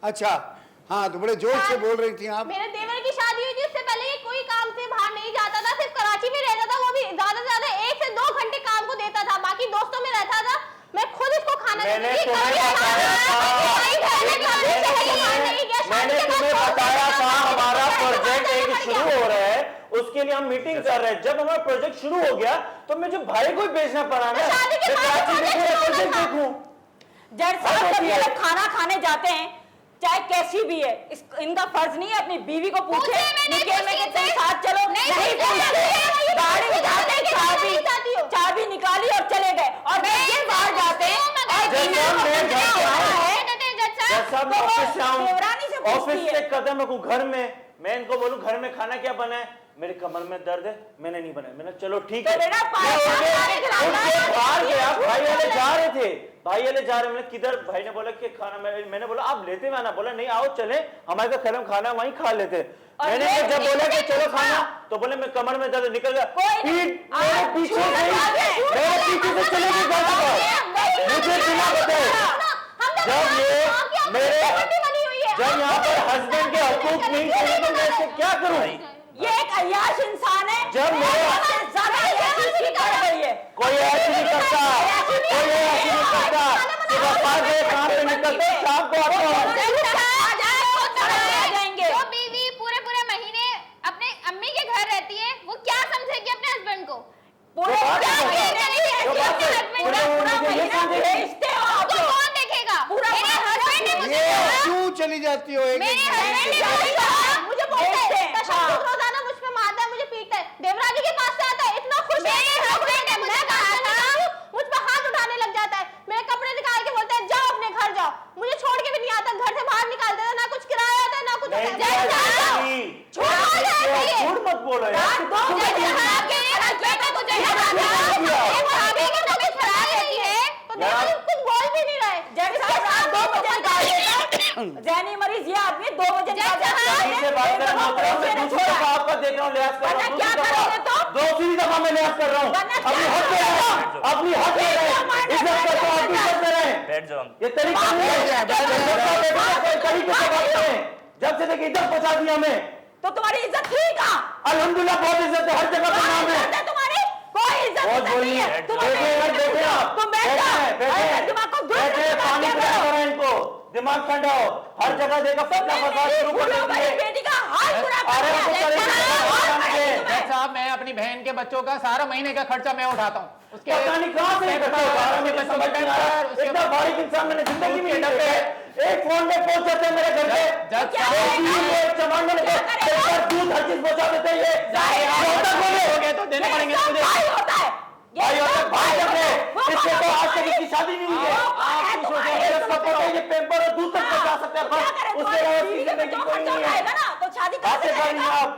अच्छा हाँ, तो बड़े जोर से बोल रही थी आप। मेरे देवर की शादी हुई थी, उससे पहले ये कोई काम से बाहर नहीं जाता था, सिर्फ कराची में रहता था, वो भी ज्यादा से ज्यादा 1 से 2 घंटे काम को देता था, बाकी दोस्तों में रहता था। मैं खुद इसको खाना मैंने तुम्हें बताया था हमारा प्रोजेक्ट एक शुरू हो रहा है, उसके लिए हम मीटिंग कर रहे हैं। जब हमारा प्रोजेक्ट शुरू हो गया तो मुझे भाई को भेजना पड़ा ना, मैं कराची में पूरा प्रोजेक्ट देखूं। जज साहब जब ये लोग खाना खाने जाते हैं चाहे कैसी भी है, इनका फर्ज नहीं है अपनी बीवी को पूछे निकल में कितने साथ चलो, नहीं पूछते, गाड़ी में जाते चाबी निकाली और चले गए, और ये बाहर जाते हैं ऑफिस से कदम रखूं घर में, मैं इनको बोलूं घर में खाना क्या बना है, मेरे कमर में दर्द है, मैंने नहीं बनाया। मैंने चलो ठीक है, बाहर गया, भाई वाले जा रहे थे, मैंने किधर, भाई ने बोला कि खाना, मैंने बोला आप लेते में आना, बोला नहीं आओ चले, हमारे का खत्म खाना वहीं खा लेते। मैंने जब बोला कि चलो खाना, तो बोले मैं कमर में दर्द, निकल गया मेरे पीछे से चले गए, मुझे बिना बताए। जब यहाँ पर हस्बैंड के हकूक नहीं थे तो मैं इसे क्या करूं? ये एक अय्याश इंसान है, जब मेरे कोई ऐसे नहीं करता, कोई ऐसे नहीं करता, सुबह 5 बजे काम पे निकलते शाम को आता। जो बीवी पूरे महीने अपने अम्मी के घर रहती है, वो क्या समझेगी अपने हस्बैंड को? क्यों चली जाती हो? मुझे बोलते हैं रोजाना मुझ पे मारता है, मुझे पीटता है, देवराजी के पास से आता है, इतना खुश है, मुझ पे हाथ उठाने लग जाता है, मेरे कपड़े निकाल के बोलता है जाओ अपने घर जाओ, मुझे छोड़ के भी नहीं आता, घर से बाहर निकाल देता, ना कुछ किराया आता है ना कुछ। झूठ मत बोलो कुछ बोल भी नहीं रहे। जैनी मरीज ये आदमी 2 बजे आपका देख रहा हूँ, लिहाज कर रहा हूँ, दूसरी दफा मैं लिहाज कर रहा हूँ, अपनी हक पे रहें, अपनी हक पे रहें, इज्जत करता हूँ, अपनी इज्जत पे रहें। बैठ जाओ, ये तरीका नहीं है, तरीके से बात करें। जब से देखिए इज्जत पहुंचा दी हमें, तो तुम्हारी इज्जत ठीक है, अल्हम्दुलिल्लाह बहुत इज्जत है, हर जगह पर नाम है तुम्हारी, कोई इज्जत नहीं है। देखे आप, तुम बैठे पानी पिला करो इनको, दिमाग ठंडा हो, हर जगह देखा फटना फसाद शुरू कर देती है। बेटी का हाल पूरा साहब, मैं अपनी बहन के बच्चों का सारा महीने का खर्चा मैं उठाता हूँ, उसके पता नहीं कहां से इतना बारीक इंसान मैंने जिंदगी में नहीं देखा है। एक फोन में पहुंच जाते हैं मेरे घर पे, चमांडे में दूध हर चीज पहुंचा देते हैं। ये हो गए तो देने पड़ेंगे मुझे। भाई होता है, भाई जब इससे तो आज तक इसकी शादी नहीं हुई है। आप पता है ये पेपर और दूध तक पहुंचा सकते हैं, बस उसके अलावा जिंदगी कोई नहीं है। तो शादी कैसे आप